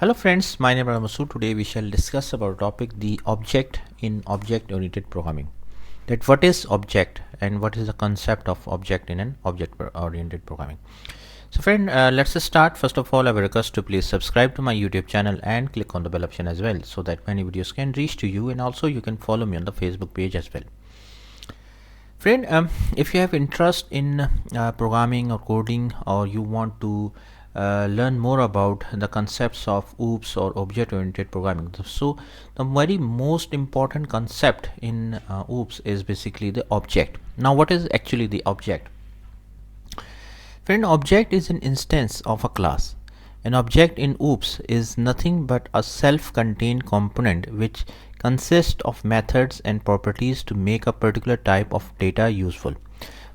Hello friends, my name is Masood. Today we shall discuss about topic the object in object-oriented programming. That what is object and what is the concept of object in an object-oriented programming. So friend, let's start. First of all, I will request to please subscribe to my YouTube channel and click on the bell option as well, so that many videos can reach to you, and also you can follow me on the Facebook page as well. Friend, if you have interest in programming or coding, or you want to learn more about the concepts of OOPS or object-oriented programming, so the very most important concept in OOPS is basically the object. Now, what is actually the object? Friend, object is an instance of a class. An object in OOPS is nothing but a self-contained component which consists of methods and properties to make a particular type of data useful.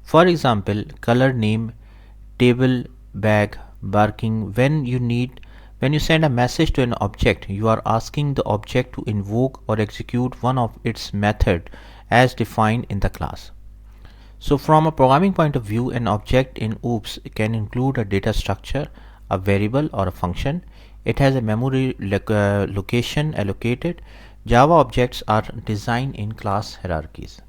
For example, color, name, table, bag, barking. When you send a message to an object, you are asking the object to invoke or execute one of its methods as defined in the class. So from a programming point of view, an object in OOPS can include a data structure, a variable or a function. It has a memory location allocated. Java objects are designed in class hierarchies.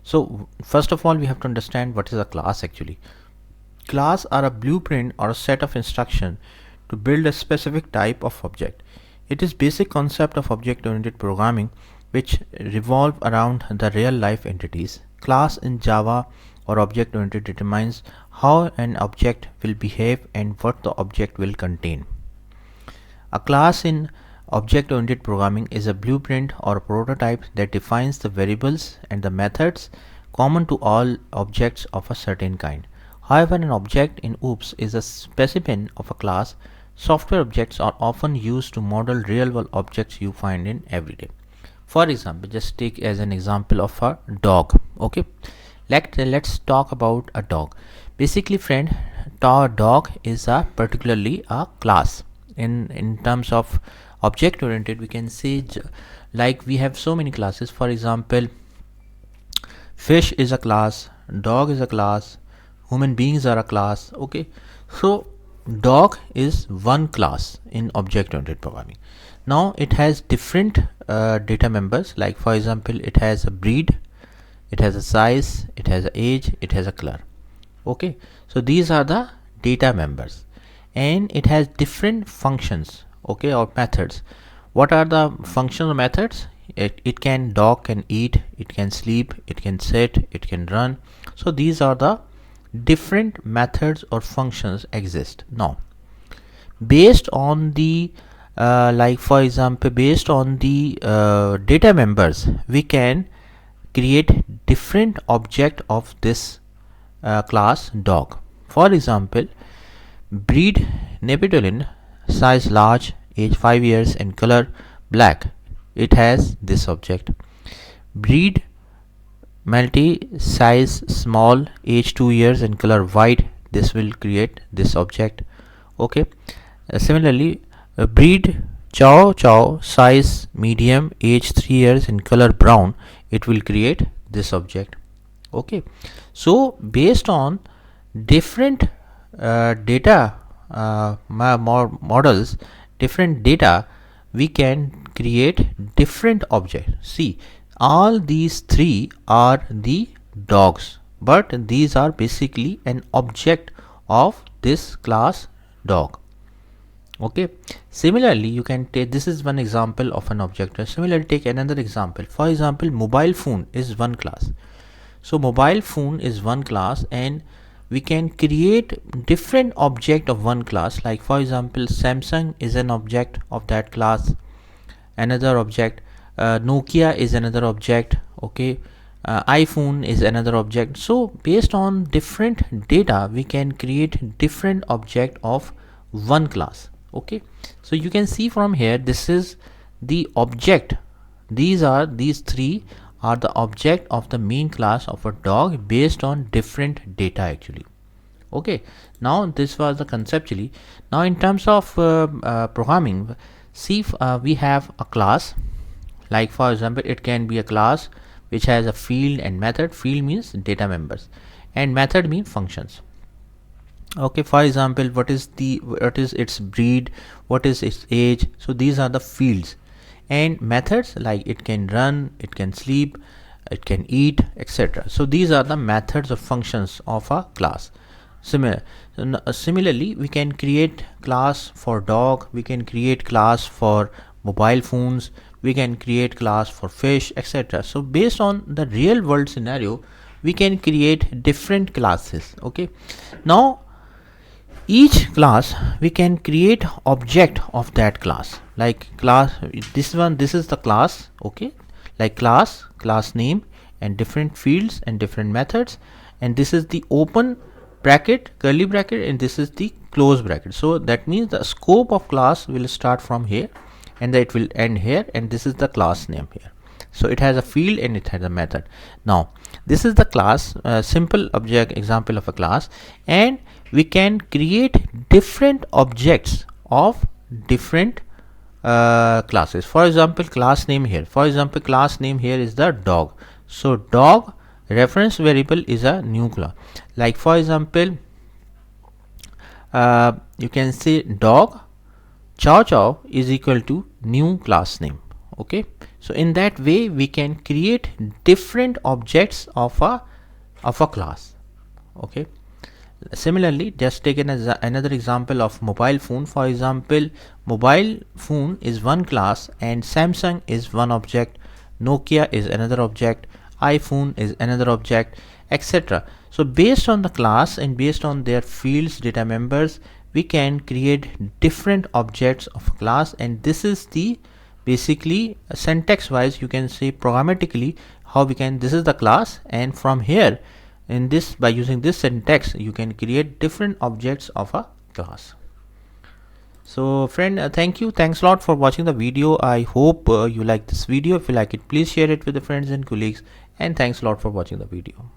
So first of all, we have to understand what is a class actually. Class are a blueprint or a set of instructions to build a specific type of object. It is basic concept of object-oriented programming which revolve around the real-life entities. Class in Java or object-oriented determines how an object will behave and what the object will contain. A class in object-oriented programming is a blueprint or a prototype that defines the variables and the methods common to all objects of a certain kind. However, an object in OOPS is a specimen of a class. Software objects are often used to model real-world objects you find in everyday. For example, just take as an example of a dog. Okay, let's talk about a dog. Basically, friend, dog is a particularly a class. In terms of object oriented, we can say like we have so many classes. For example, fish is a class, dog is a class, human beings are a class. Okay, so dog is one class in object oriented programming. Now it has different data members, like for example it has a breed, it has a size, it has an age, it has a color. Okay, so these are the data members, and it has different functions, okay, or methods. What are the functions or methods? Dog can eat, it can sleep, it can sit, it can run. So these are the different methods or functions exist. Now based on the like for example, based on the data members, we can create different object of this class dog. For example, breed Nepetalin, size large, age 5 years, and color black. It has this object. Breed Maltese, size small, age 2 years, and color white. This will create this object. Okay. Similarly, breed Chow Chow, size medium, age 3 years, and color brown. It will create this object. Okay, so based on different data models, different data, we can create different objects. See, all these three are the dogs, but these are basically an object of this class dog. Okay, similarly you can take, this is one example of an object. Similarly, take another example. For example, mobile phone is one class. So mobile phone is one class, and we can create different object of one class. Like for example, Samsung is an object of that class, another object. Nokia is another object. Okay, iPhone is another object. So based on different data, we can create different object of one class. Okay, so you can see from here, this is the object. These three are the object of the main class of a dog based on different data actually. Okay, now this was the conceptually. Now in terms of programming, see, we have a class. Like for example, it can be a class which has a field and method. Field means data members, and method means functions. Okay, for example, what is its breed, what is its age. So these are the fields. And methods, like it can run, it can sleep, it can eat, etc. So these are the methods or functions of a class. Similarly, we can create class for dog, we can create class for mobile phones, we can create class for fish, etc. So based on the real world scenario, we can create different classes. Okay, now each class we can create object of that class, like class, this is the class. Okay, like class name and different fields and different methods, and this is the open bracket curly bracket, and this is the close bracket. So that means the scope of class will start from here and it will end here, and this is the class name here. So it has a field and it has a method. Now this is the class, simple object example of a class, and we can create different objects of different classes. For example, class name here, is the dog. So dog reference variable is a new class. Like for example, you can say dog chow chow is equal to new class name. Okay, so in that way we can create different objects of a class. Okay, similarly, just take another example of mobile phone. For example, mobile phone is one class and Samsung is one object, Nokia is another object, iPhone is another object, etc. So based on the class and based on their fields data members, we can create different objects of a class. And this is the basically syntax wise, you can say programmatically how we can, this is the class, and from here in this, by using this syntax, you can create different objects of a class. So friend, thanks a lot for watching the video. I hope you like this video. If you like it, please share it with the friends and colleagues, and thanks a lot for watching the video.